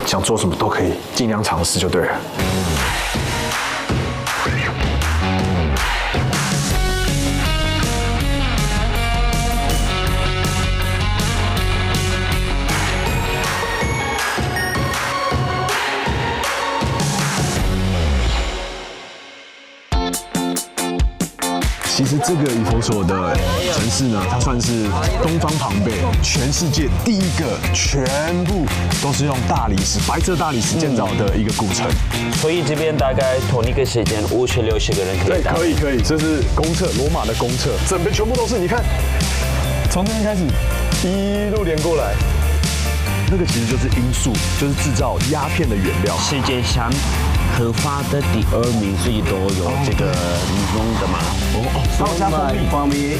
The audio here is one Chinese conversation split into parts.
想做什么都可以，尽量尝试就对了。其实这个以佛所的城市呢，它算是东方庞贝，全世界第一个全部都是用大理石、白色大理石建造的一个古城。所以这边大概同一个时间50-60个人可以到。对，可以，这是公厕，罗马的公厕，整边全部都是。你看，从这边开始一路连过来，那个其实就是罂粟，就是制造鸦片的原料。世界上合法的第2名，所以都有这个弄的嘛。还有加蜂蜜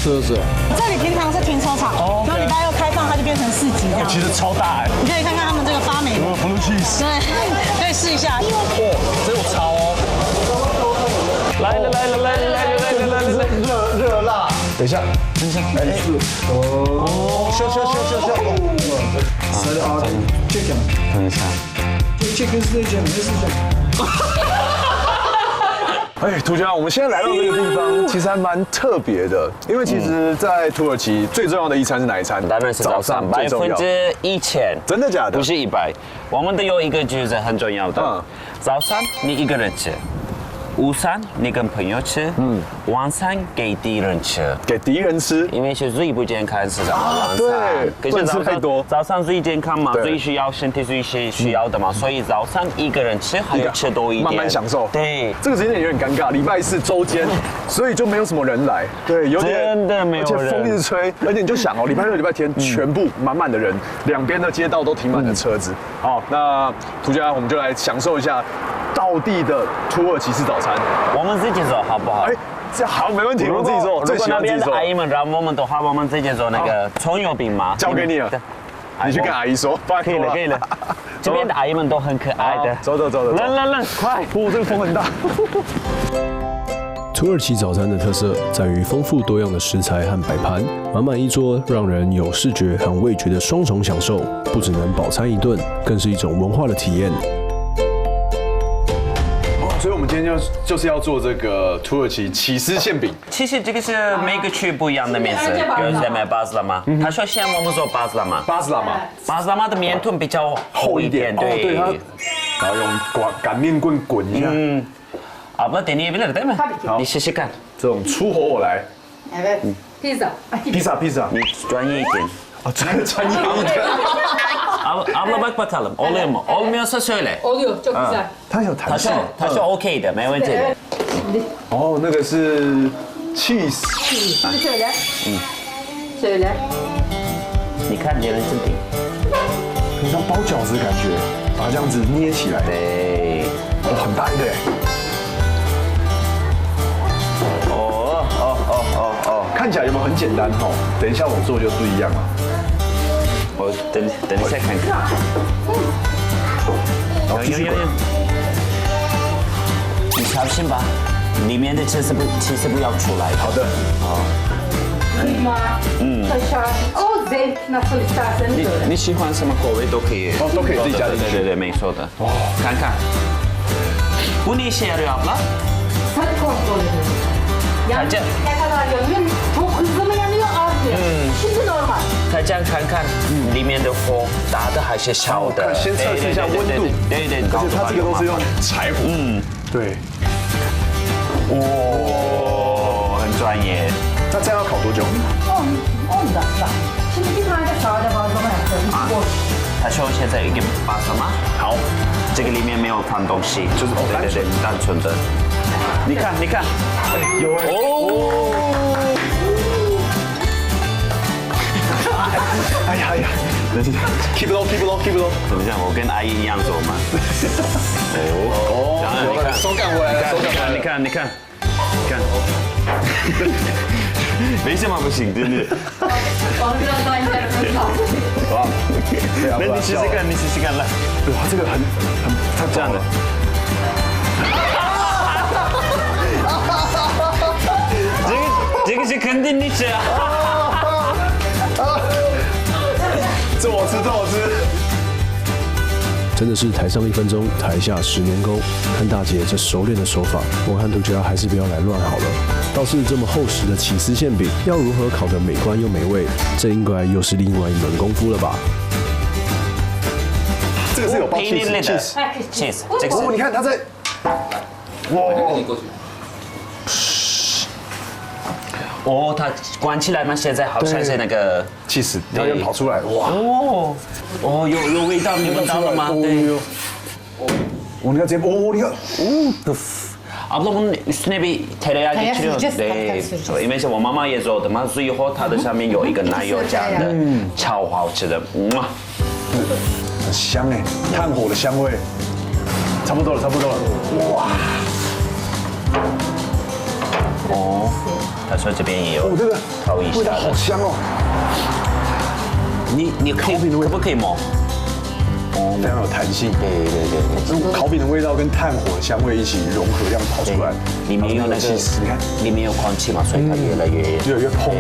特色。这里平常是停车场，然后礼拜6开放，它就变成市集这样。其实超大哎，你可以看看他们这个发霉的。blue cheese。对，可以试一下。这有超哦。来了，热辣。等一下，哦，笑。等一下。哎，涂家，我们现在来到这个地方，其实还蛮特别的，因为其实，在土耳其最重要的一餐是哪一餐？当然是早上10%，真的假的？不是100。我们都有一个句子很重要的，早上你一个人吃。午餐你跟朋友吃，晚餐给敌人吃，因为是最不健康是什么？晚餐，对，不能吃太多。早上最健康嘛，最需要身体最需要的嘛，所以早上一个人吃还要吃多一点，慢慢享受。对，这个时间点有点尴尬，礼拜4周间，所以就没有什么人来，对，有点真的没有人，而且风一直吹，而且你就想哦，礼拜6、礼拜天全部满满的人，两边的街道都停满了车子。好，那涂家，我们就来享受一下道地的土耳其式早餐。我们自己做好不好？哎，这好，没问题，我们自己做。如果那边的阿姨们让我们的话，我们自己做那个葱油饼嘛，交给你了。你去跟阿姨说。可以了。这边的阿姨们都很可爱的。走，冷，快！这个风很大。土耳其早餐的特色在于丰富多样的食材和摆盘，满满一桌，让人有视觉和味觉的双重享受。不只能饱餐一顿，更是一种文化的体验。所以我们今天就是要做这个土耳其起司馅饼。其实这个是每个区不一样的面食，比如在买巴斯拉嘛，他说现在我们做巴斯拉嘛，巴斯拉玛的面团比较厚一点，对，它然后用擀面棍滚一下。Abla deneyebilir değil mi?你试试看。这种粗活我来。Pizza。你专业一点。专业一点。Abla bak bakalım, oluyor mu? Olmuyorsa söyle. Oluyor, çok güzel. 它有弹性。他说 OK 的，没问题的。哦，那个是 cheese。Şimdi söyle. 你看别人真挺。很像包饺子的感觉，把它这样子捏起来。对。很大一个。看起来有没有很简单哈？等一下我做就不一样了。我等一下看看。有。你小心吧，里面的cheese不要出来。好的。zevk nasıl isterseniz öyle. 你喜欢什么口味都可以。都可以自己加进去。对，没错的。看看。Bu ne işe yarıyor abla? Saç kontrol ediyorum. Yani ne kadar yanıyor? Çok hızlı mı yanıyor, az mı yanıyor? Şimdi normal. 它这样看看里面的火大的还是小的，先测试一下温度。对，而且它这个都是用柴火。对。很专业。那这样要烤多久？10 dakika. Şimdi bir tane de sade bazlama yapacağız. Boş. 他说现在一个巴什么？好，这个里面没有放东西，就是对，单纯的。你看，有哎呀，等一下 ，keep it low。怎么样？我跟阿姨一样做嘛。你看，手感回来了，你看。为什么不行？真的。Onu biraz daha inceltmemiz lazım. 哇，那你试试看来。哇，这个很，它这样的。这个是肯定你吃啊。这我吃。真的是台上1分钟，台下10年功。看大姐这熟练的手法，我和涂家还是不要来乱好了。倒是这么厚实的起司馅饼，要如何烤得美观又美味，这应该又是另外一门功夫了吧？这个是有包 cheese， 这个哦，你看它在，哇，哦，它关起来吗？现在好像是那个 cheese，然后又跑出来，哇，哦，有味道，你闻到了吗？对。你看这，你看，Abla bunun üstüne bir tereyağı Tereyağı geçiriyor. süreceğiz, tabii süreceğiz. 因为是我妈妈也做的嘛，所以以后它的上面有一个奶油酱的，超好吃的，很香哎，炭火的香味，差不多了，哇！哦，他说这边也有，这个烤一下，味道好香哦。你可不可以摸？非常有弹性。对，烤饼的味道跟炭火的香味一起融合，这样跑出来。里面有那个，你看，里面有空气嘛，所以它越来越蓬。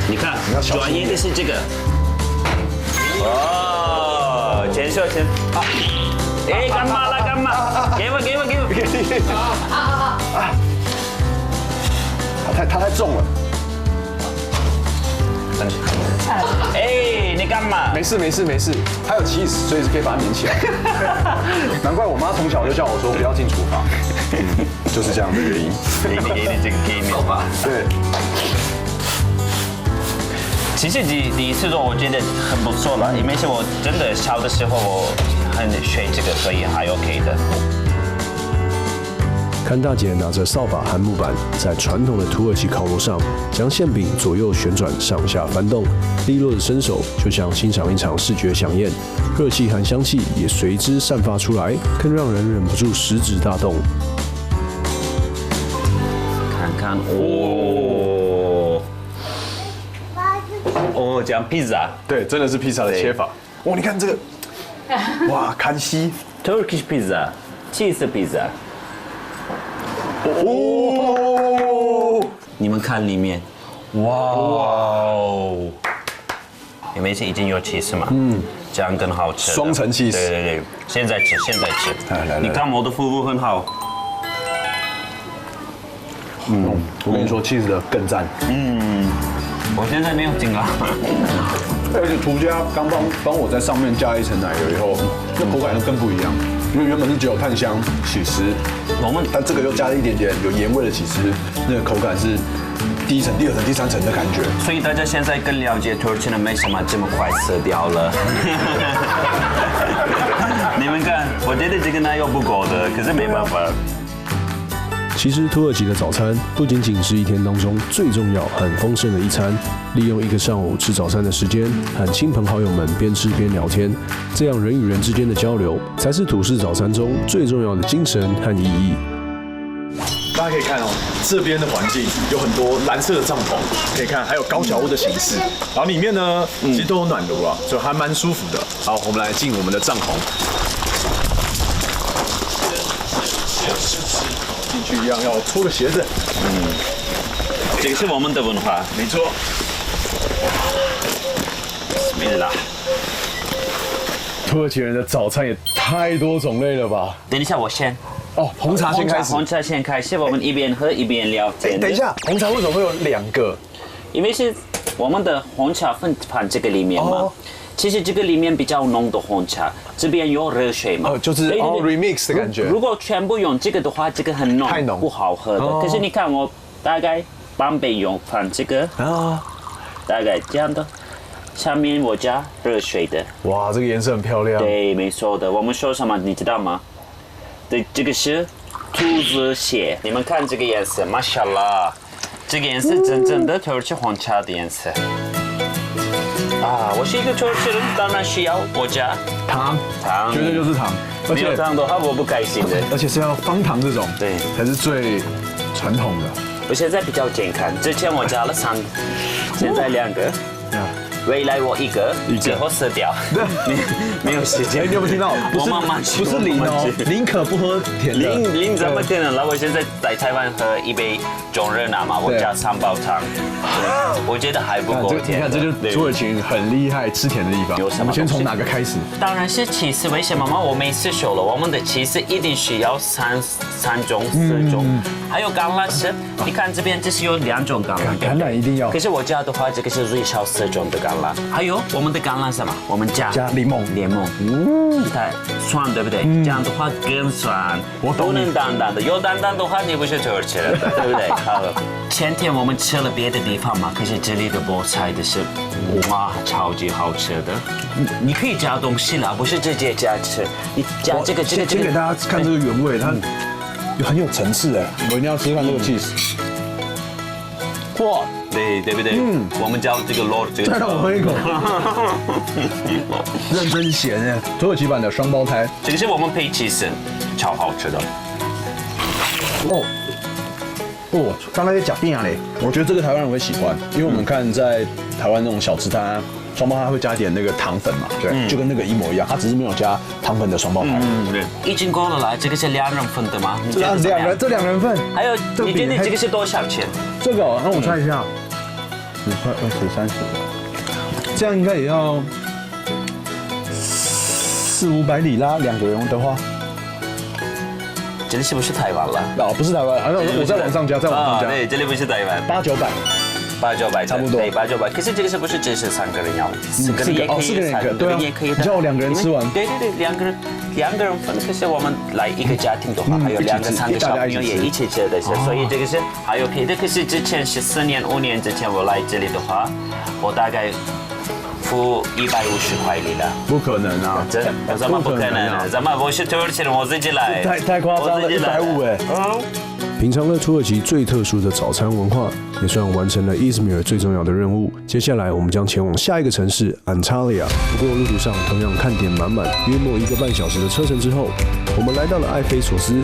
你看，专业的是这个。哦，前手前啊！哎，干嘛？给我！它太重了。哎，你干嘛？没事，它有cheese，所以是可以把它粘起来。难怪我妈从小就叫我说不要进厨房，就是这样的原因。给你这个给你吧。对。其实第一次做我觉得很不错了，因为是我真的小的时候我很学这个，所以还 OK 的。看大姐拿着扫把和木板，在传统的土耳其烤炉上，将馅饼左右旋转、上下翻动，利落的身手就像欣赏一场视觉飨宴，热气和香气也随之散发出来，更让人忍不住食指大动。看哦，这样披萨，对，真的是披萨的切法。哇，你看这个，哇，看西 Turkish pizza， cheese pizza。哦，你们看里面，哇哦，因为是已经有 cheese 嘛，这样更好吃。双层 cheese， 对，现在吃。来，你看我的服务很好。我跟你说，cheese的更赞。我现在没有劲了。而且涂家刚帮我在上面加一层奶油以后，那口感就更不一样。因为原本是只有炭香起司，但这个又加了一点点有盐味的起司，那个口感是第1层、第2层、第3层的感觉。所以大家现在更了解土耳其人为什么这么快死掉了。你们看，我觉得这个奶油不够的，可是没办法。其实土耳其的早餐不仅仅是一天当中最重要、很丰盛的一餐，利用一个上午吃早餐的时间，和亲朋好友们边吃边聊天，这样人与人之间的交流，才是土式早餐中最重要的精神和意义。大家可以看哦，这边的环境有很多蓝色的帐篷，可以看还有高脚屋的形式，然后里面呢其实都有暖炉啊，所以还蛮舒服的。好，我们来进我们的帐篷。进去一样要脱个鞋子。这个是我们的文化。没错。Bismillah。土耳其人的早餐也太多种类了吧？等一下，我先。哦，红茶先开始。红茶先开始，我们一边喝一边聊天。等一下，红茶为什么会有2个？因为是我们的红茶放这个里面嘛。其实这个里面比较浓的红茶，这边有热水嘛，就是remix 的感觉。如果全部用这个的话，这个很浓，太浓，不好喝的。可是你看我大概半杯用放这个大概这样的，下面我加热水的。哇，这个颜色很漂亮。对，没错的。我们说什么你知道吗？对，这个是兔子血。你们看这个颜色 ，Mashallah， 这个颜色真正的土耳其红茶的颜色。我是一个土耳其人，当然需要我加糖，绝对就是糖。没有糖的话我不开心的。而且是要方糖这种，对，才是最传统的。我现在比较健康，之前我加了3，现在2个。未来我一个，之后死掉。没有时间。你有没有听到？不是零哦，宁可不喝甜的。零怎么可能？那我现在在台湾喝一杯中热拿嘛，我加3包糖，我觉得还不够甜。你看，这就是土耳其很厉害吃甜的地方。我们先从哪个开始？当然是起司。为什么吗？我每次说了，我们的起司一定需要3种、4种，还有橄榄是，你看这边这是有2种橄榄，橄榄一定要。可是我加的话，这个是最少4种的橄榄。还有我们的橄榄什么？我们加柠檬，太酸对不对？这样的话更酸。不能淡淡的，有淡淡的话你不是土耳其人，对不对？好。前天我们吃了别的地方嘛，可是这里的菠菜的是，哇，超级好吃的。你可以加东西啦，不是直接加吃。你加这个。先给大家看这个原味，它很有层次哎，我一定要吃看这个 cheese。哇，对不对？我们叫这个 Lord， 再让我喝一口。认真咸哎，土耳其版的双胞胎。这个是我们配 cheese， 超好吃的。刚才在讲饼嘞，我觉得这个台湾人会喜欢，因为我们看在台湾那种小吃摊，双胞胎会加一点那个糖粉嘛，对，就跟那个一模一样，它只是没有加糖粉的双胞胎。对，已经够了啦，这个是2人份的吗？这2人份。还有，你觉得这个是多少钱？这个让我猜一下，10块、20、30，这样应该也要400-500里拉2个人的话。这里是不是台湾了？不是台湾，我在网上加，对，这里不是台湾。800-900，差不多。对，800-900。可是这个是不是只是3个人要？4个人也可以，3个人也可以。你叫我2个人吃完。对，2个人分。可是我们来一个家庭的话，还有2个、3个小朋友也一起吃的，所以这个是还有别的。可是之前是4年、5年之前我来这里的话，我大概付150块里拉。不可能啊！怎么不可能啊？怎么我是土耳其人，我自己来。太夸张了，150哎。品尝了土耳其最特殊的早餐文化，也算完成了伊兹密尔最重要的任务。接下来我们将前往下一个城市安塔利亚。不过路途上同样看点满满，约莫1个半小时的车程之后，我们来到了艾菲索斯，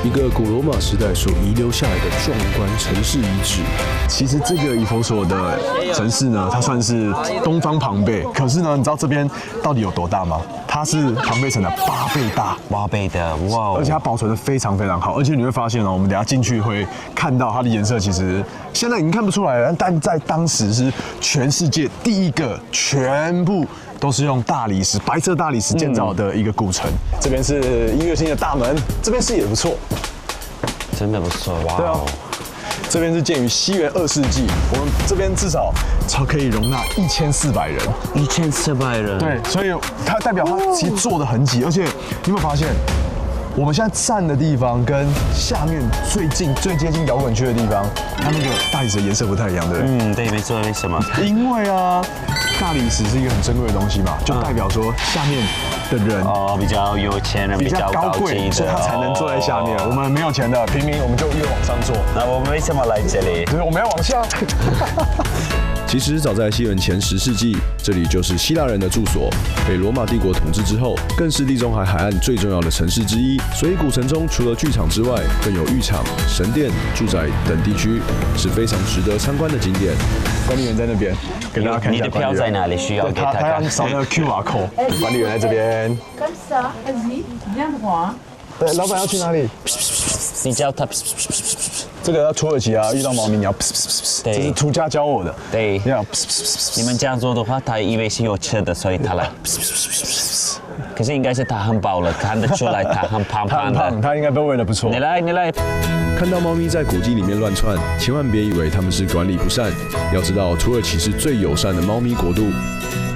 一个古罗马时代所遗留下来的壮观城市遗址。其实这个以弗所的城市呢，它算是东方庞贝，可是呢，你知道这边到底有多大吗？它是庞贝城的8倍大，8倍的，哇！而且它保存的非常非常好，而且你会发现哦，我们等一下进去会看到它的颜色，其实现在已经看不出来了，但在当时是全世界第一个全部都是用大理石、白色大理石建造的一个古城。这边是音乐厅的大门，这边视野不错，真的不错，哇！对啊。这边是建于西元2世纪，我们这边至少可以容纳1400人。1400人。对，所以它代表它其实坐得很挤，而且你有没有发现，我们现在站的地方跟下面最接近摇滚区的地方，它那个大理石的颜色不太一样，对不对？对，没错，为什么？因为啊，大理石是一个很珍贵的东西嘛，就代表说下面的人比较有钱人，比较高贵，所以他才能坐在下面。我们没有钱的平民，我们就越往上坐。那我们为什么来这里？对，我们要往下。其实早在西元前10世纪，这里就是希腊人的住所。被罗马帝国统治之后，更是地中海海岸最重要的城市之一。所以古城中除了剧场之外，更有浴场、神殿、住宅等地区，是非常值得参观的景点。管理员在那边，给大家看一下。你的票在哪里？需要给他看。他要扫那个 QR code。管理员在这边。对，老板要去哪里？你叫他。这个要土耳其啊，遇到猫咪你要，这是涂家教我的。对，你要，你们这样做的话，他以为是有吃的，所以他来。可是应该是他很饱了，看得出来他很胖的。他应该被喂得不错。你来。看到猫咪在古迹里面乱窜，千万别以为它们是管理不善。要知道，土耳其是最友善的猫咪国度。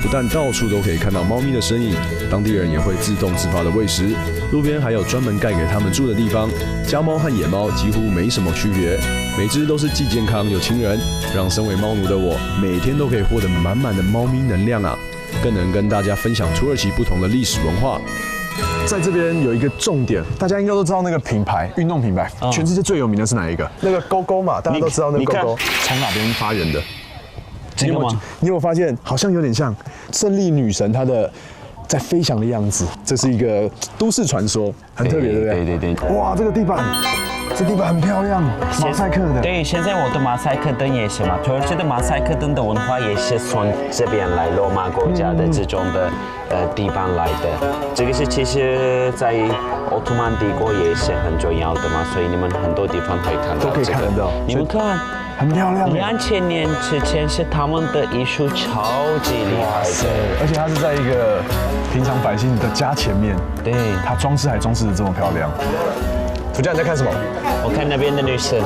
不但到处都可以看到猫咪的身影，当地人也会自动自发的喂食，路边还有专门盖给它们住的地方。家猫和野猫几乎没什么区别，每只都是既健康又亲人，让身为猫奴的我每天都可以获得满满的猫咪能量啊！更能跟大家分享土耳其不同的历史文化。在这边有一个重点，大家应该都知道那个品牌，运动品牌，全世界最有名的是哪一个？那个勾勾嘛，大家都知道那个勾勾从哪边发源的？你有没有发现，好像有点像胜利女神她的在飞翔的样子？这是一个都市传说，很特别，对不对？对。哇，这个地板这地板很漂亮，马赛克的。对，现在我的马赛克灯也是嘛，土耳其的马赛克灯的文化也是从这边来，罗马国家的这种的地板来的。这个是其实在奥斯曼帝国也是很重要的嘛，所以你们很多地方可以看到，都可以看得到。你们看。很漂亮，2000年之前是他们的艺术超级厉害的，而且它是在一个平常百姓的家前面，对，它装饰还装饰得这么漂亮。涂家你在看什么？我看那边的女生。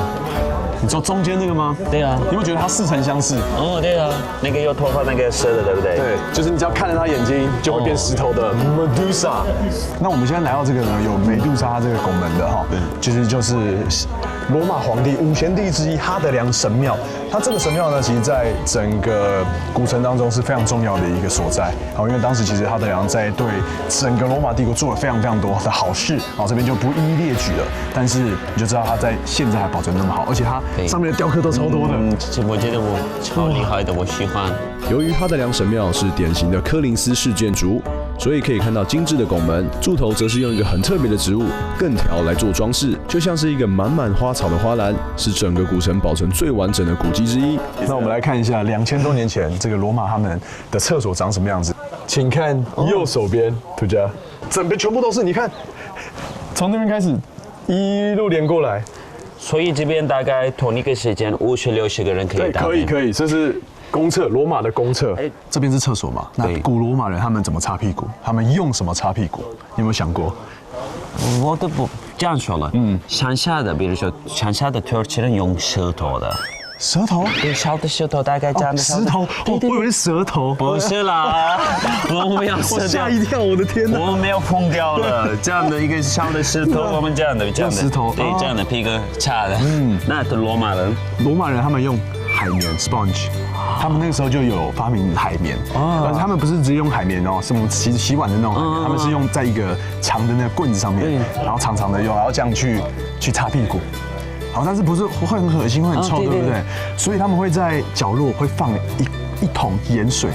你说中间那个吗？对啊。你有没有觉得它似曾相识？哦，对啊，那个有头发那个蛇的，对不对？对，就是你只要看着它眼睛，就会变石头的 Medusa。那我们现在来到这个呢，有梅杜莎这个拱门的哈，就是罗马皇帝五贤帝之一哈德良神庙。它这个神庙呢，其实在整个古城当中是非常重要的一个所在。好，因为当时其实哈德良在对整个罗马帝国做了非常非常多的好事，好，这边就不一一列举了。但是你就知道它在现在还保存那么好，而且它上面的雕刻都超多的。我觉得我超厉害的，我喜欢。由于哈德良神庙是典型的科林斯式建筑，所以可以看到精致的拱门，柱头则是用一个很特别的植物艮条来做装饰，就像是一个满满花草的花篮，是整个古城保存最完整的古迹之一。那我们来看一下2000多年前这个罗马他们的厕所长什么样子。请看右手边，涂家，整个全部都是，你看，从那边开始一路连过来，所以这边大概同一个时间50-60个人可以打。对，可以，这是公厕，罗马的公厕。这边是厕所嘛？那古罗马人他们怎么擦屁股？他们用什么擦屁股？你有没有想过？我都不这样说了。乡下的，比如说乡下的土耳其人用舌头的。舌头？对，小的舌头大概这样的。石头？我以为是舌头。不是啦，我们要我吓一跳，我的天哪！我们没有碰掉了，这样的一个小的石头，我们这样的石头，对，这样的屁股擦的。那罗马人他们用海绵 sponge。他们那个时候就有发明海绵，但是他们不是直接用海绵哦，是我们洗碗的那种海绵，他们是用在一个长的那个棍子上面，然后长长的用，然后这样去擦屁股。好，但是不是会很恶心，会很臭，对不对？所以他们会在角落会放一桶盐水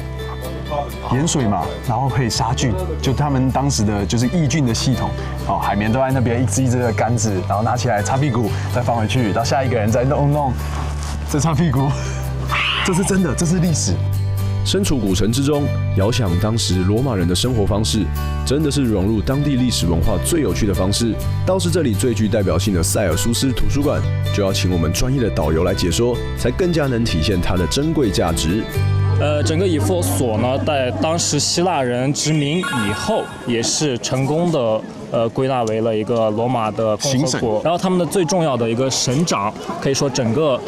嘛，然后可以杀菌，就他们当时的就是抑菌的系统。好，海绵都在那边一支一支的杆子，然后拿起来擦屁股，再放回去，到下一个人再弄，再擦屁股。这是真的，这是历史。身处古城之中，遥想当时罗马人的生活方式，真的是融入当地历史文化最有趣的方式。倒是这里最具代表性的塞尔苏斯图书馆，就要请我们专业的导游来解说，才更加能体现它的珍贵价值。整个以弗所呢，在当时希腊人殖民以后，也是成功的归纳为了一个罗马的共和国。然后他们的最重要的一个省长，可以说整个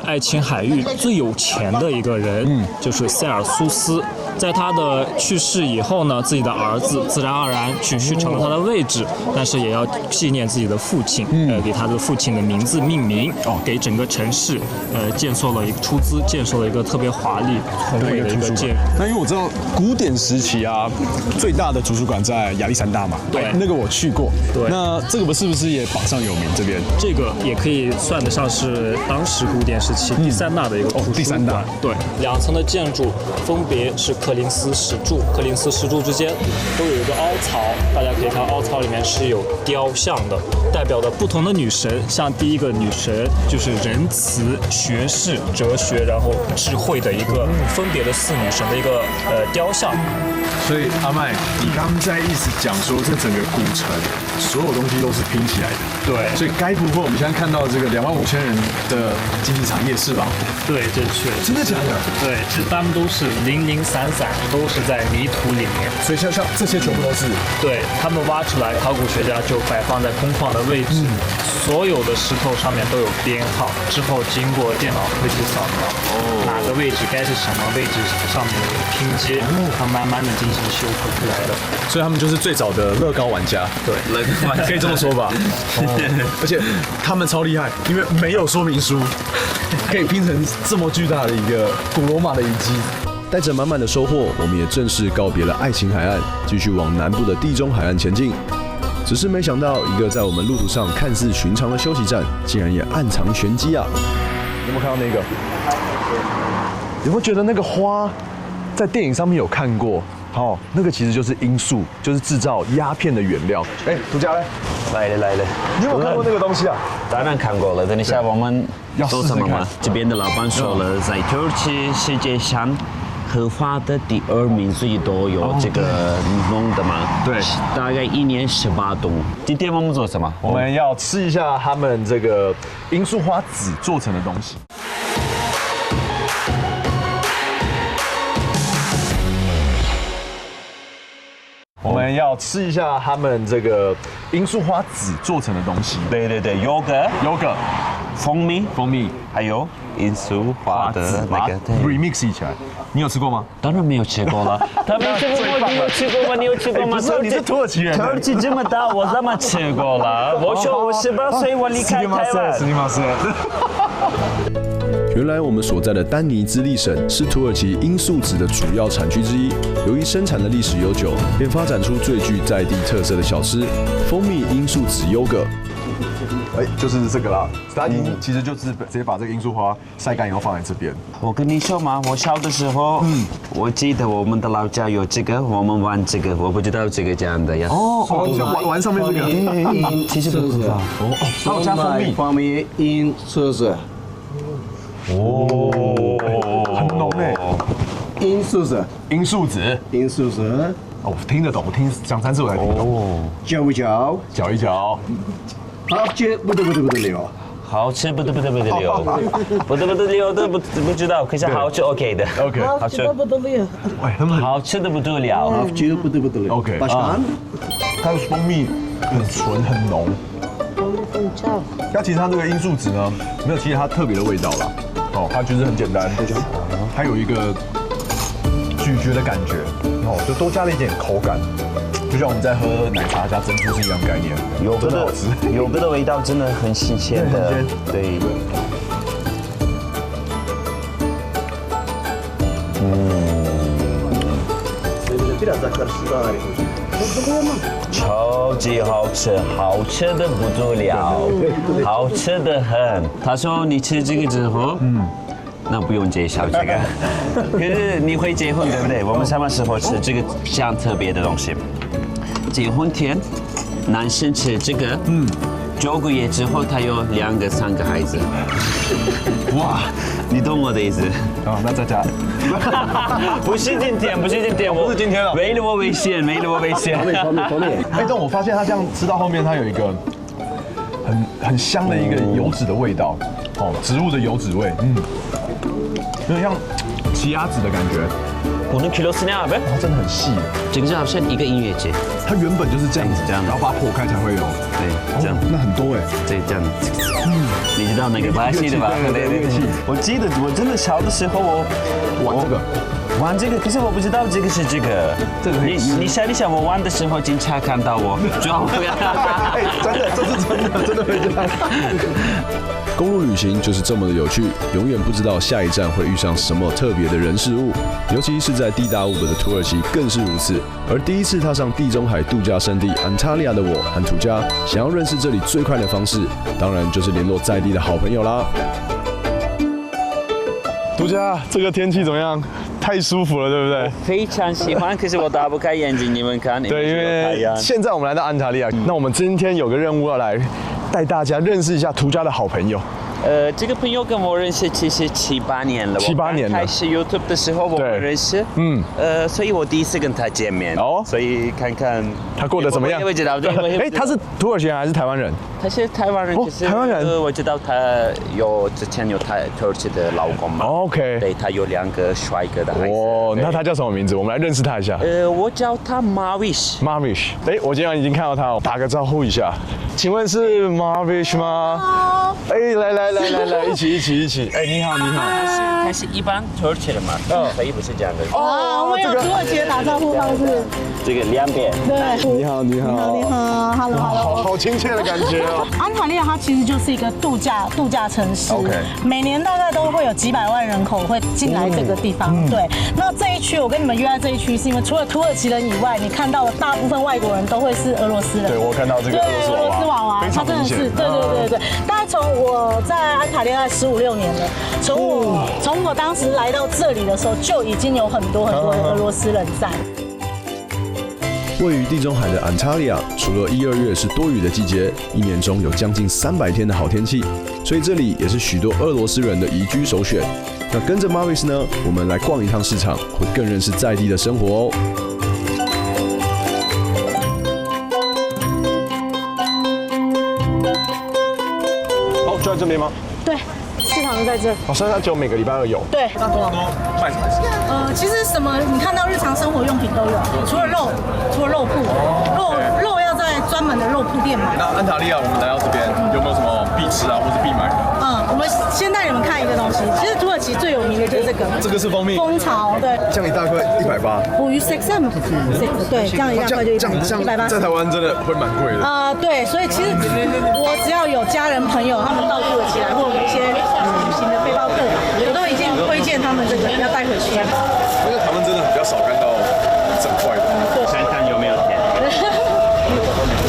爱琴海域最有钱的一个人，就是塞尔苏斯。在他的去世以后呢，自己的儿子自然而然继续成了他的位置，但是也要纪念自己的父亲，给他的父亲的名字命名，给整个城市建设了一个出资，建设了一个特别华丽宏伟的一个建。那因为我知道古典时期啊，最大的图书馆在亚历山大嘛，对，那个我去过。对，那这个是不是也榜上有名？这边这个也可以算得上是当时古典时期第3大的一个图书馆。第3大。对，2层的建筑分别是柯林斯石柱，柯林斯石柱之间都有一个凹槽，大家可以看凹槽里面是有雕像的，代表的不同的女神。像第一个女神就是仁慈、学识、哲学，然后智慧的一个分别的4女神的一个雕像。所以阿麦，你刚刚在意思讲说，这整个古城所有东西都是拼起来的。对，所以该不会我们现在看到这个25000人的经济产业是吧？对，正确。真的假的？对，他们都是零零散散，都是在泥土里面。所以像这些全部都是。对，他们挖出来，考古学家就摆放在空旷的位置，所有的石头上面都有编号，之后经过电脑科技扫描，哪个位置该是什么位置上面的拼接，它慢慢的进行修复出来的。所以他们就是最早的乐高玩家。对，可以这么说吧。而且他们超厉害，因为没有说明书，可以拼成这么巨大的一个古罗马的遗迹。带着满满的收获，我们也正式告别了爱琴海岸，继续往南部的地中海岸前进。只是没想到，一个在我们路途上看似寻常的休息站，竟然也暗藏玄机啊！有没有看到那个？有没有觉得那个花在电影上面有看过？好，那个其实就是罂粟，就是制造鸦片的原料。哎，涂家嘞，来了，你有没有看过那个东西啊？当然看过了。等一下我们做什么要试试看吗？这边的老板说了，在土耳其世界上合法的第2名，最多有这个弄的嘛？对，大概1年18吨。今天我们做什么？我们要吃一下他们这个罂粟花籽做成的东西。我们要吃一下他们这个罂粟花籽做成的东西。对，yogurt、蜂蜜，还有罂粟花的那个 remix 起来，你有吃过吗？当然没有吃过了。他没吃过，你有吃过吗？你有吃过吗？不是，你是土耳其人。土耳其这么大，我怎么吃过了？我说我18岁，我离开台湾。原来我们所在的丹尼兹利省是土耳其罂粟籽的主要产区之一。由于生产的历史悠久，便发展出最具在地特色的小吃——蜂蜜罂粟籽优格。哎，就是这个啦。它其实就是直接把这个罂粟花晒干以后放在这边。我跟你说嘛，我小的时候，我记得我们的老家有这个，我们玩这个，我不知道这个这样的呀。玩上面这个，其实不知道。还有加蜂蜜罂粟籽。很浓哎。罂粟籽。哦，我听得懂，我听讲3次我才听懂。搅一搅，搅一搅。好吃不得了。好吃不得了，不得不知道，可是好吃 OK 的。OK， 好吃不得了。哎，他们好吃的不得了。好吃不得了。OK，它的蜂蜜很纯很浓。那其实它这个罂粟籽呢，没有其他特别的味道啦。哦，它就是很简单，它有一个咀嚼的感觉，哦，就多加了一点口感，就像我们在喝奶茶加珍珠是一样概念。真的好吃，有个的味道真的很新鲜的，对。超级好吃，好吃的不得了，好吃的很。他说你吃这个之后，那不用介绍这个。可是你会结婚对不对？我们什么时候吃这个这样特别的东西？结婚天，男生吃这个，9个月之后他有2个、3个孩子。哇，你懂我的意思？啊，那再加。不是今天，不是今天，不是今天了。为了我危险。哎，但我发现它这样吃到后面，它有一个很香的一个油脂的味道，哦，植物的油脂味，有点像奇亚籽的感觉。bunun kilosu ne abi? 它真的很细。这个就好像一个音乐节，它原本就是这样子，然后把它破开才会有。对，这样。那很多哎。这样。你知道那个巴西的吧？对。我记得我真的小的时候玩这个，可是我不知道这个是这个。你想一想，我玩的时候警察看到我，就哎，真的，这是真的会这样。公路旅行就是这么的有趣，永远不知道下一站会遇上什么特别的人事物，尤其是在地大物博的土耳其更是如此。而第一次踏上地中海度假胜地安塔利亚的我和土家，想要认识这里最快的方式，当然就是联络在地的好朋友啦。土家，这个天气怎么样？太舒服了，对不对？非常喜欢，可是我打不开眼睛，你们看。对，因为现在我们来到安塔利亚，那我们今天有个任务要来带大家认识一下土家的好朋友。这个朋友跟我认识其实7、8年了。7、8年了。开始 YouTube 的时候我们认识，所以我第一次跟他见面。哦。所以看看他过得怎么样。我会知道，对。哎，他是土耳其人还是台湾人？他是台湾人，可是台湾人。我知道他之前有土耳其的老公嘛。OK。对，他有2个帅哥的孩子。哦，那他叫什么名字？我们来认识他一下。我叫他 Marvish。Marvish。哎，我今天已经看到他了，打个招呼一下。请问是 Marvish 吗？好。哎，来，一起。哎，你好。他是一般土耳其人嘛，所以不是这样的。哦，我有土耳其的打招呼方式。这个2边。对。你好 ，Hello。好亲切的感觉哦。安塔利亚它其实就是一个度假城市，每年大概都会有几百万人口会进来这个地方。对，那这一区我跟你们约在这一区，是因为除了土耳其人以外，你看到的大部分外国人都会是俄罗斯人。对，我看到这个俄罗斯娃娃，他真的是，对。大概从我在安塔利亚15、16年了，从我当时来到这里的时候，就已经有很多俄罗斯人在。位于地中海的安塔利亚，除了1、2月是多雨的季节，一年中有将近300天的好天气，所以这里也是许多俄罗斯人的宜居首选。那跟着 Marvis 呢，我们来逛一趟市场，会更认识在地的生活哦。哦，就在这边吗？对，市场就在这。哦，现在只有每个礼拜2有。对。那通常都卖什么？其实什么你看到日常生活用品都有，除了肉铺，肉要在专门的肉铺店买。那安塔利亚我们来到这边有没有什么必吃啊，或是必买的？我们先带你们看一个东西，其实土耳其最有名的就是这个。这个是蜂蜜。蜂巢，对。这样一大块180。捕鱼 6M， 对，这样一大块就180。在台湾真的会蛮贵的。对，所以其实我只要有家人朋友他们到土耳其来，或者有一些旅行的背包客，我都已经推荐他们这个要带回去。因为台湾真的比较少看到整块的。看看有没有甜。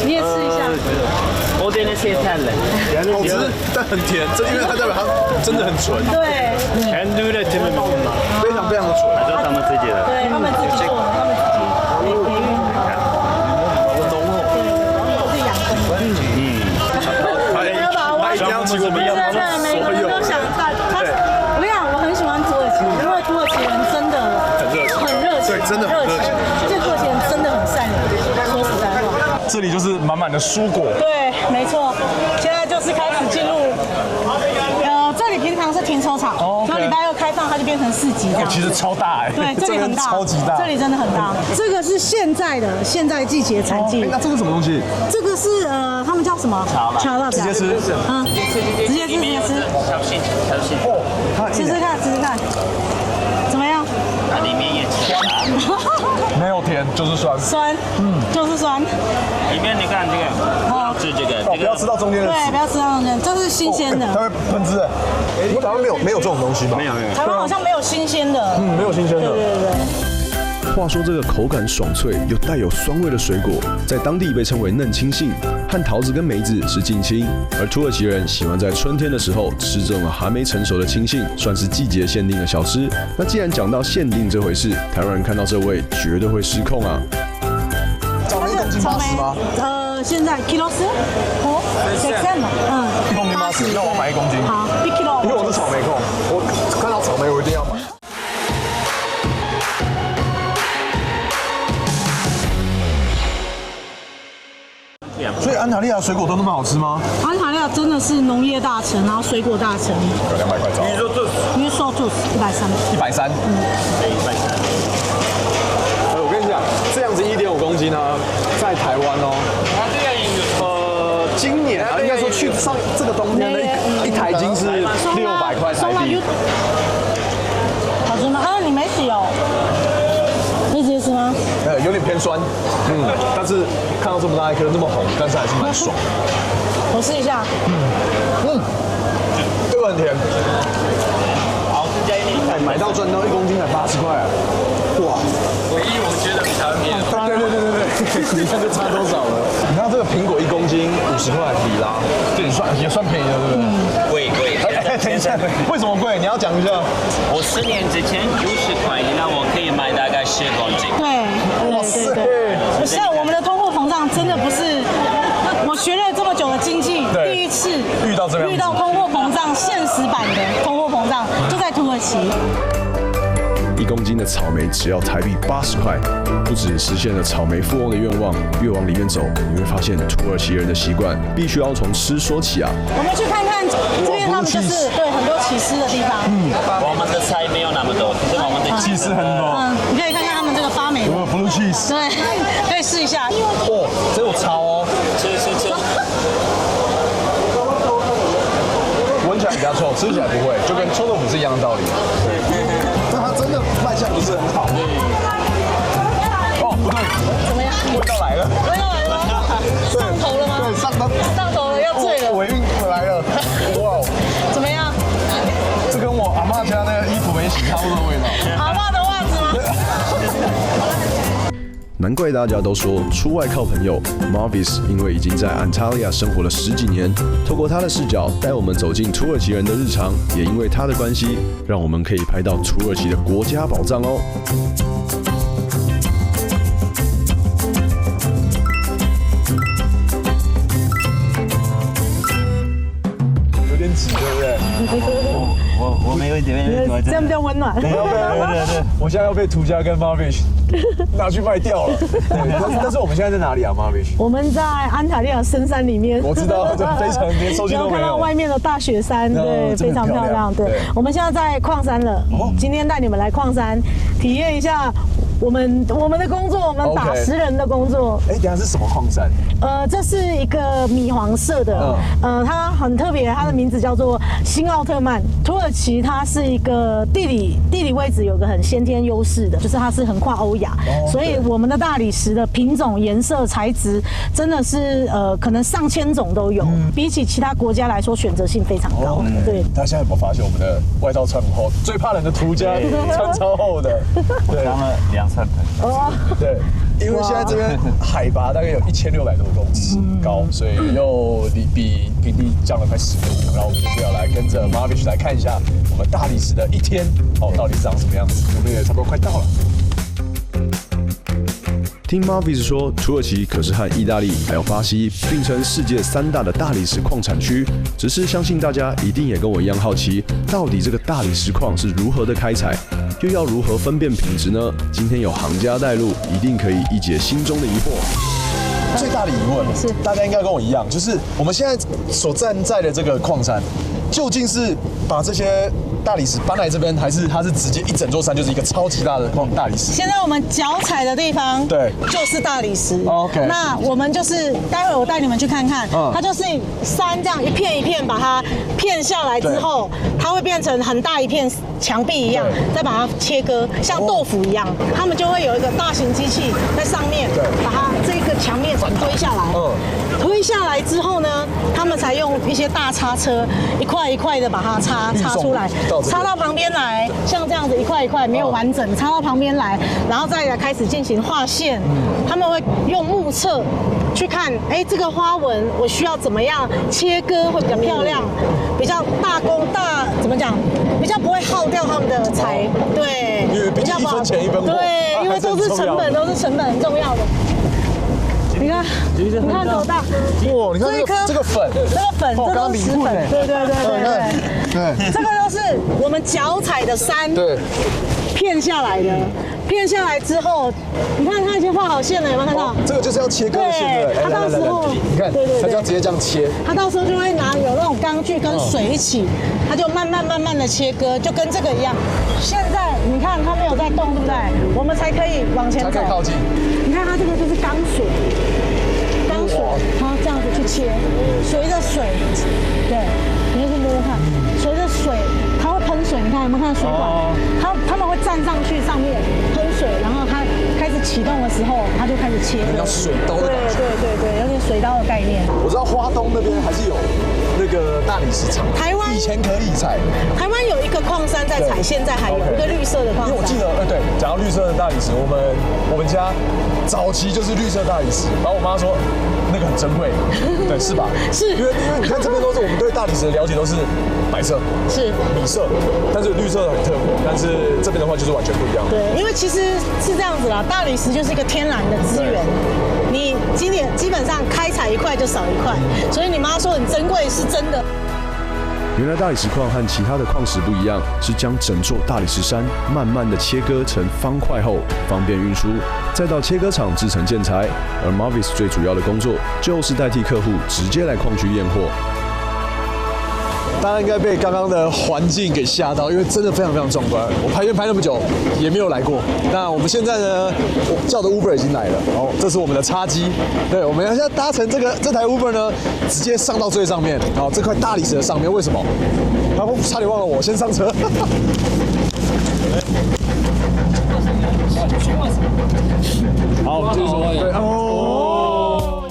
你也吃一下。我点的是甜的，好吃但很甜，这因为它代表它真的很纯。对。全都的甜的嘛，非常非常的纯。还是他们自己的。对，他们自己做的，他们自己培育的。好浓哦。对，是养生的。他一定要请我们要他们每个人都想看。我跟你讲，我很喜欢土耳其，因为土耳其人真的很热情，对，真的很热情，而且土耳其人真的很善良。说实在话，这里就是满满的蔬果。对，没错。现在就是开始进入，这里平常是停车场，然后礼拜6开放，它就变成市集这样。其实超大哎。对，这里很大，超级大，这里真的很大。这个是现在季节产季。那这个什么东西？这个是他们叫什么？巧辣，直接吃。直接吃。挑衅。吃吃看，怎么样？它里面也酸，没有甜，就是酸。就是酸。里面你看这个，不要吃这个，不要吃到中间的。对，不要吃到中间，这是新鲜的。它会喷汁哎。我们台湾没有这种东西吧？没有。台湾好像没有新鲜的。没有新鲜的。对。话说这个口感爽脆又带有酸味的水果，在当地被称为嫩青杏，和桃子跟梅子是近亲。而土耳其人喜欢在春天的时候吃这种还没成熟的青杏，算是季节限定的小吃。那既然讲到限定这回事，台湾人看到这味绝对会失控啊！草莓1公斤80吗？现在 kilos 6M， 1公斤80，那我买1公斤。好，1 kilo。因为我是草莓控，我看到草莓我一定要买。所以安塔利亚水果都那么好吃吗？安塔利亚真的是农业大城，然后水果大城。有200块找。鱼寿兔130。130。我跟你讲，这样子1.5公斤呢，在台湾今年应该说去上这个冬天呢，一台斤是600块台币。好吃吗？你没洗哦。你直接吃吗？有点偏酸，但是看到这么大一颗那么红，但是还是蛮爽。我试一下。这个很甜。好，买到赚到1公斤才80块啊！哇，唯一我觉得比台湾便宜。对，你看这差多少了？你看这个苹果1公斤50块里拉，这也算便宜了，对不对？贵。等一下，为什么贵？你要讲一下。我4年之前50块，那我可以买大概10公斤。对。不是，我们的通货膨胀真的不是我学了这么久的经济，第一次遇到通货膨胀现实版的通货膨胀，就在土耳其。1公斤的草莓只要台币80块，不只实现了草莓富翁的愿望，越往里面走，你会发现土耳其人的习惯必须要从吃说起啊。我们去看看这边，他们就是很多起司的地方。我们的菜没有那么多，可是我们的起司很多。你可以看看他们这个发霉的 blue cheese。对，可以试一下。这有超哦。吃。闻起来比较臭，吃起来不会，就跟臭豆腐是一样的道理。但它真的卖相不是很好。不对，怎么样？味道来了。上头了吗？对，上头了，要醉了。尾韵来了。哇，怎么样？这跟我阿嬷家那个衣服没洗差不多的味道。阿嬷的袜子吗？难怪大家都说出外靠朋友。Marvis 因为已经在安塔利亚生活了10几年，透过他的视角带我们走进土耳其人的日常，也因为他的关系，让我们可以拍到土耳其的国家宝藏哦。一点，这样比较温暖。对，我现在要被涂家跟 Marvish 拿去卖掉了。但是我们现在在哪里啊 ，Marvish？我们在安塔利亚深山里面。我知道，这非常连收据都没有。看到外面的大雪山，对，非常漂亮。对，我们现在在矿山了。今天带你们来矿山，体验一下我们的工作，我们打石人的工作。哎，等下是什么矿山？这是一个米黄色的，它很特别，它的名字叫做新奥特曼。土耳其它是一个地理位置有个很先天优势的，就是它是横跨欧亚，所以我们的大理石的品种、颜色、材质真的是可能上千种都有，比起其他国家来说选择性非常高。对，大家现在有没有发现我们的外套穿很厚？最怕冷的涂家穿超厚的，对，穿了2-3层。对。因为现在这边海拔大概有1600多公尺高，所以又比平地降了快10度。然后我们就是要来跟着 Marvish 来看一下我们大理石的一天到底是长什么样子。我们也差不多快到了。听 Marvish 说，土耳其可是和意大利还有巴西并称世界3大的大理石矿产区。只是相信大家一定也跟我一样好奇，到底这个大理石矿是如何的开采，又要如何分辨品质呢？今天有行家带路，一定可以一解心中的疑惑。最大的疑问是，大家应该跟我一样，就是我们现在所站在的这个矿山，究竟是把这些大理石搬来这边，还是它是直接一整座山就是一个超级大的大理石？现在我们脚踩的地方，对，就是大理石。OK， 那我们就是待会我带你们去看看，它就是山这样一片一片把它片下来之后，它会变成很大一片墙壁一样，再把它切割，像豆腐一样，他们就会有一个大型机器在上面，把它这个墙面推下来。推下来之后呢，他们才用一些大叉车一块一块的把它插出来，插到旁边来，像这样子一块一块没有完整，插到旁边来，然后再来开始进行画线。他们会用目测去看，哎，这个花纹我需要怎么样切割会比较漂亮，比较怎么讲，比较不会耗掉他们的材，对，比较1分钱1分货，对，因为都是成本很重要的。你看多大！哇，你看这个粉，这都是石粉，对，这个都是我们脚踩的山，对，片下来的。片下来之后，你看它已经画好线了，有没有看到？这个就是要切割的线，对。它到时候，你看，它就要直接这样切。它到时候就会拿有那种钢锯跟水一起，它就慢慢的切割，就跟这个一样。现在你看它没有在动，对不对？我们才可以往前走，才可以靠近。你看它这个就是钢水，它这样子去切，随着水，对，你去摸摸看，随着水。它会喷水，你看有没有看到水管？他们会站上去上面喷水，然后它开始启动的时候，它就开始切。叫水刀的感觉。对，有点水刀的概念。我知道花东那边还是有那个大理石厂，台湾以前可以采。台湾有一个矿山在采，现在还有一个绿色的矿山。因为我记得，对，讲到绿色的大理石，我们家早期就是绿色大理石，然后我妈说那个很珍贵，对，是吧？是，因为你看这边都是我们对大理石的了解都是白色，是米色，但是绿色很特别，但是这边的话就是完全不一样。对，因为其实是这样子啦，大理石就是一个天然的资源，你基本上开采一块就少一块，所以你妈说很珍贵是真的。原来大理石矿和其他的矿石不一样，是将整座大理石山慢慢的切割成方块后，方便运输，再到切割厂制成建材。而 Marvish 最主要的工作就是代替客户直接来矿区验货。大家应该被刚刚的环境给吓到，因为真的非常非常壮观。我拍片拍那么久，也没有来过。那我们现在呢，我叫的 Uber 已经来了，然后这是我们的叉机。对，我们要现在搭乘这台 Uber 呢，直接上到最上面，然后这块大理石的上面。为什么？他差点忘了我，先上车。好，继续说。对哦。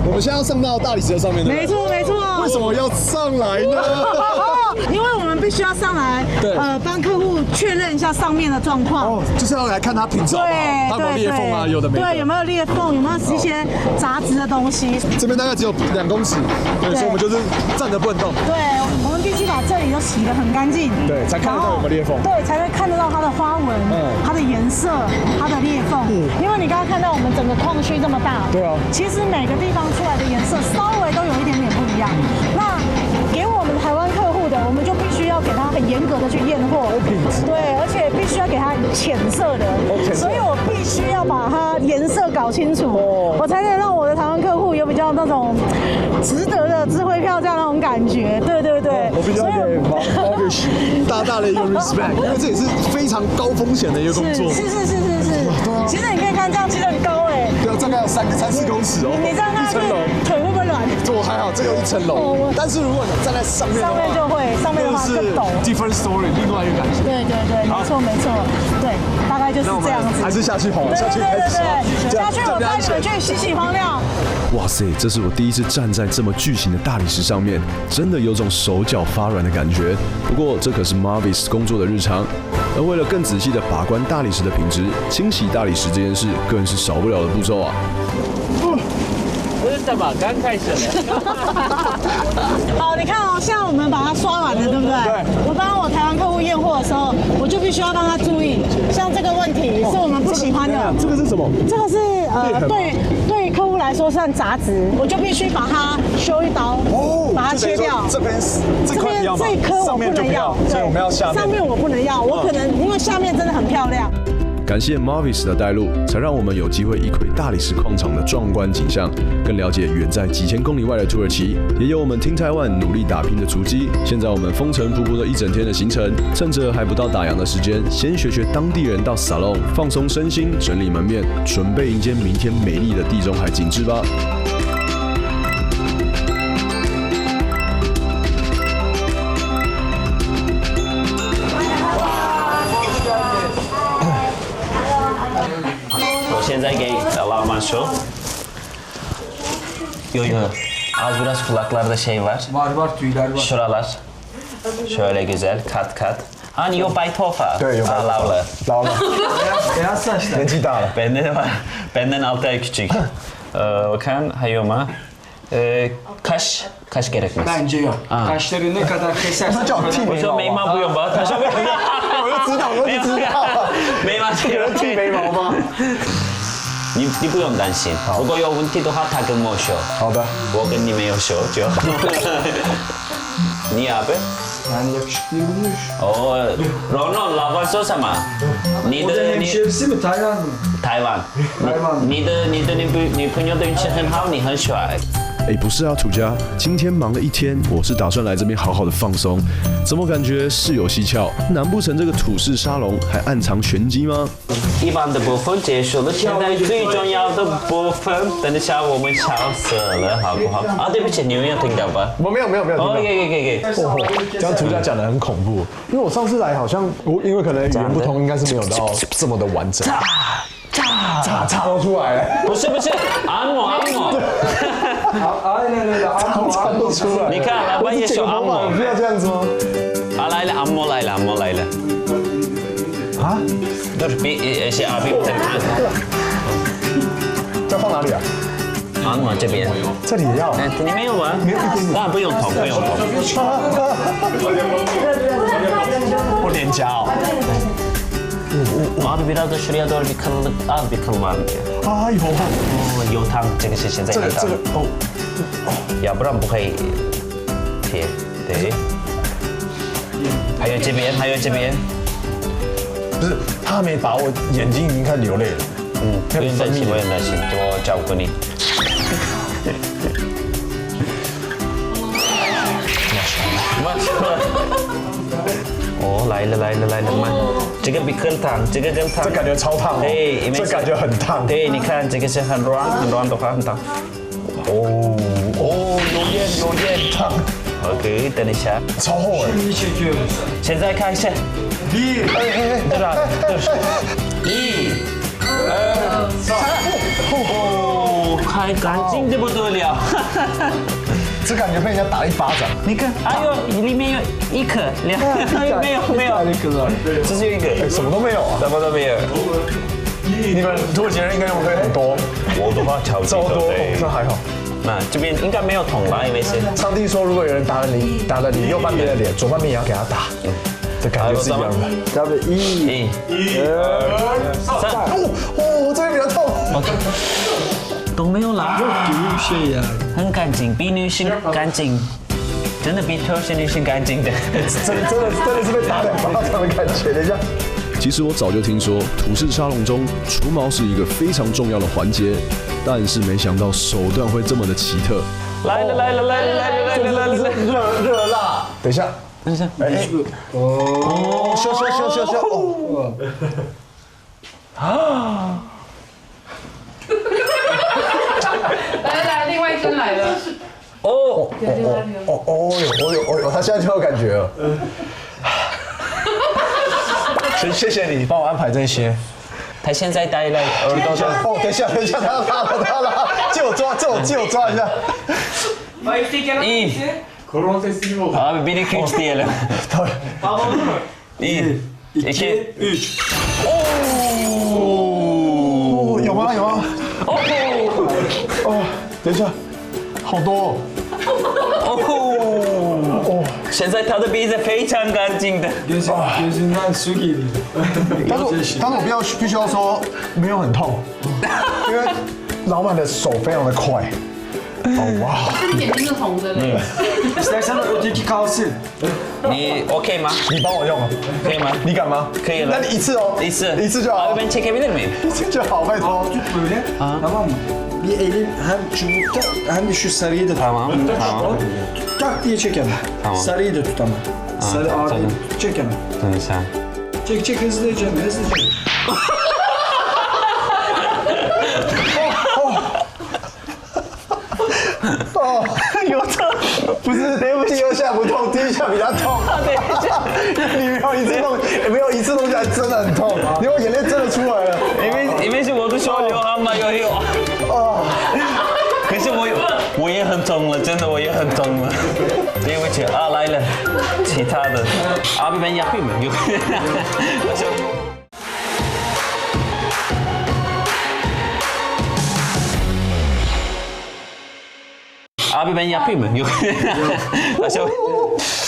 我们现在要上到大理石的上面，没错。为什么要上来呢？因为我们必须要上来，帮客户确认一下上面的状况。哦，就是要来看它品质好不好，它有没有裂缝啊，有的没的。对，有没有裂缝，有没有一些杂质的东西。这边大概只有2公尺，对，所以我们就是站着不能动。对，我们必须把这里都都洗得很干净，对，才看得到有没有裂缝，对，才会看得到它的花纹，它的颜色，它的裂缝。因为你刚刚看到我们整个矿区这么大，对啊，其实每个地方出来的颜色稍微都有一点点不一样。那给我们台湾客户的，我们就必须要给他很严格的去验货，对，而且必须要给他浅色的，所以我必须要把它颜色搞清楚，我才能让我的台湾客户有比较那种值得的智慧票价那种感觉，对对对。我必须要给 Marvish 大大的一个 respect， 因为这也是非常高风险的一个工作。是。其实你可以看这样，其实很高哎。对啊，大概有3、4公尺哦。你这样看，腿会不会软？我还好，这有1层楼。但是如果你站在上面的话，上面就会，上面的话更陡。different story， 另外一个感觉。对，没错，对，大概就是这样子。还是下去好了，下去开始刷。下去我带你们去洗荒料。哇塞，这是我第一次站在这么巨型的大理石上面，真的有种手脚发软的感觉。不过这可是 Marvis 工作的日常，而为了更仔细的把关大理石的品质，清洗大理石这件事更是少不了的步骤啊。这是什么？刚开始的。好，你看哦，像我们把它刷完了，对不对？对。我当我台湾客户验货的时候，我就必须要让他注意，像这个问题是我们不喜欢的。这个是什么？这个是对客户来说算杂质，我就必须把它修一刀，把它切掉。这一颗我不能要，所以我们要下面我不能要，我可能因为下面真的很漂亮。感谢 Marvis 的带路，才让我们有机会一窥大理石矿场的壮观景象，更了解远在几千公里外的土耳其，也有我们Team Taiwan努力打拼的足迹。现在我们风尘仆仆的一整天的行程，趁着还不到打烊的时间，先学当地人到 salon 放松身心，整理门面，准备迎接明天美丽的地中海景致吧。现在给老板说Yo, az biraz kulaklarda şey var. Var tüyler var. Şuralar. Şöyle güzel kat. Hani yok Bay Tofa. Evet, Lavlı. Beyaz saçlar. 年纪大了。 Bende de var. Benden 6 ay küçük. Bakın hayoma. Kaş gerekmez. Bence yok. Kaşları ne kadar kesersen. 叫我剃我说眉毛不用吧？他说我就知道眉毛有人剃眉毛吗？你不用担心，如果有问题的话，他跟我说。好的，我跟你没有说就。Niye abi? Yani yakışıklıymış. Ronald, lava sos ama. O da hemşerisi mi? Tayvan mı? 台湾。你的女朋友的运气很好，你很帅。不是啊，土家，今天忙了一天，我是打算来这边好好的放松，怎么感觉事有蹊跷？难不成这个土式沙龙还暗藏玄机吗？一般的部分结束了，现在最重要的部分，等一下我们敲色了，好不好？对不起，你们有听到吧？我没有。可以。这样土家讲得很恐怖，因为我上次来好像因为可能语言不通，应该是没有到这么的完整。炸都出来了。不是，按摩。炸都出来。你看，老板也说按摩。不要这样子吗？来了，按摩来了。啊？一些阿比在看。要放哪里啊？按摩这边。这里也要？你没有吗？没有一点点。当然不用捅。不连夹哦。Abi biraz da şuraya doğru az bir kıl var mı ya? 哎呦，有汤，这个是现在看到的。要不然不会贴。对。还有这边。不是，他还没拔，我眼睛已经开始流泪了。不用担心，我照顾你。来了嘛！这个比更烫，这感觉超烫哦。对，这感觉很烫。对，你看这个是很软的话很烫。有烟烫。OK， 等一下。超厚哎。现在开始。1、2、3。开干净的不得了。这感觉被人家打一巴掌。你看，里面有1颗、2颗，没有，只是有1个，什么都没有啊，什么都没有。你们土耳其人应该用的很多，我的话超级多，这还好。那这边应该没有痛吧？因为是上帝说，如果有人打了你右半边的脸，左半边也要给他打。这感觉是一样的。加倍1、2、3。哦，这边比较痛。都没有啦，很干净，比女性干净，真的比特些女性干净的。真的是被打2巴掌的感觉。等一下。其实我早就听说土式沙龙中除毛是一个非常重要的环节，但是没想到手段会这么的奇特。来了，热辣。等一下。哦，修。啊！来，另外一根来了。哦，他现在就有感觉了。谢谢你帮我安排这些。他现在戴了耳朵的。哦，等一下，他拉，借我抓一下。Abi beni kırk diyelim. 1, 2, 3. 哦，有吗？哦，等一下，好多哦。现在他的鼻子非常干净的。gözünden su geliyor. 但是我必须要说，没有很痛，因为老板的手非常的快。哦哇！眼睛是红的嘞。İstersen öteki kalsın. 你 OK 吗？你帮我用啊，可以吗？你敢吗？可以了。那你一次哦，一次就好。Abi ben çekebilir miyim? 一次就好，拜托。Tut böyle. Tamam mı? Bir elin hem çubukta hem de şu sarıyı da tut. Tamam. Tak diye çek hemen. Tamam. Sarıyı da tut ama. Sarı ağır tamam. çek hemen. 等一下。Çek hızlıca.哦，有痛，不是，对不起，右下不痛，第一下比较痛。你没有一次弄起来真的很痛，因为眼泪真的出来了。因为是我的手流汗嘛，有。哦。可是我也很痛了，真的我也很痛了。对不起啊，来了，其他的。Abi ben yapayım mı? Yok. Abi ben yapayım mı? Yok.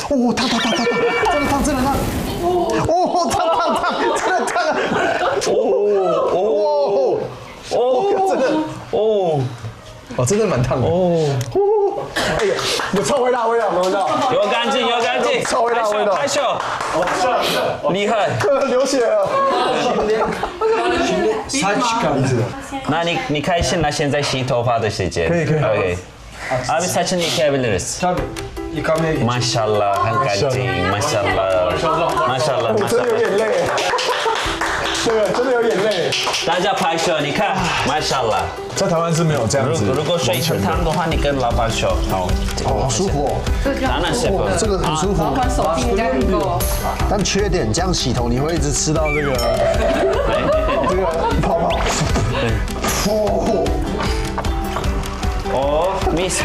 Oh, 烫，真的烫。哦，烫，真的烫啊！真的蛮烫的。哎呀，有臭味道，有没有闻到？有干净，臭味道。拍手，厉害。流血了。 Saç çıkardı. 那你开心了？现在洗头发的时间。可以。OK。Abi saçını yıkayabiliriz. Tabii. Yıkamaya geç. Maşallah, 很干净，Maşallah。真的有眼泪，这个真的有眼泪。大家拍手，你看，Maşallah。在台湾是没有这样子。如果水很烫的话，你跟老板说。好。好舒服哦。当然舒服。这个很舒服。老板手劲应该很够。但缺点，这样洗头你会一直吃到这个泡泡。哦，miss。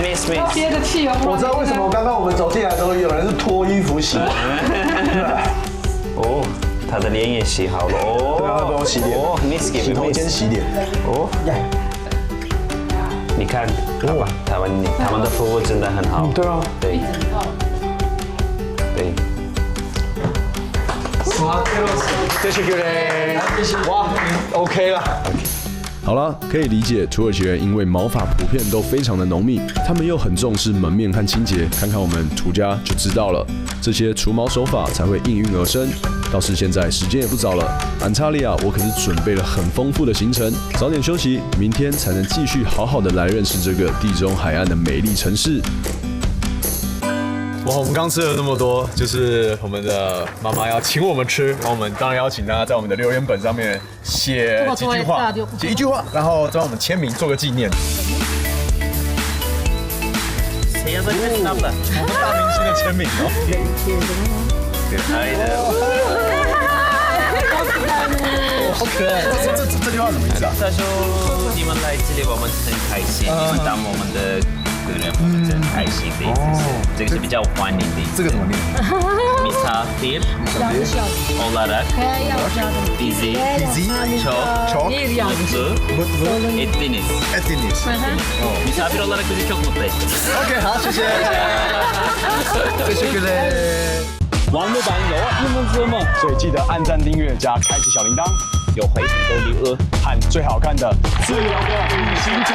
憋着气哦。我知道为什么刚刚我们走进来的时候，有人是脱衣服洗。哦，他的脸也洗好了哦。对啊，他帮我洗脸。哦，miss 洗头兼洗脸。哦。你看，他们的服务真的很好。对啊。对。哇 ，OK 了。好了，可以理解土耳其人因为毛发普遍都非常的浓密，他们又很重视门面和清洁。看看我们土家就知道了，这些除毛手法才会应运而生。倒是现在时间也不早了，安塔利亚我可是准备了很丰富的行程，早点休息，明天才能继续好好的来认识这个地中海岸的美丽城市。哇，我们刚吃了那么多，就是我们的妈妈要请我们吃，然后我们当然邀请大家在我们的留言本上面写几句话，写一句话，然后帮我们签名做个纪念。谁要在签名的？我们大明星的签名哦。可爱的。好可爱！这句话什么意思啊？他说你们来这里我们很开心，你们当我们的客人，我们很开心的意思是，这个是比较欢迎的意思。这个怎么念？ Misafir olarak bizi çok mutlu ettiniz. Misafir olarak bizi çok mutlu ettiniz. OK， 好，谢谢。Teşekkürler。网络版有英文字幕，所以记得按赞、订阅加开启小铃铛，有回很多礼物和最好看的自由的旅行者。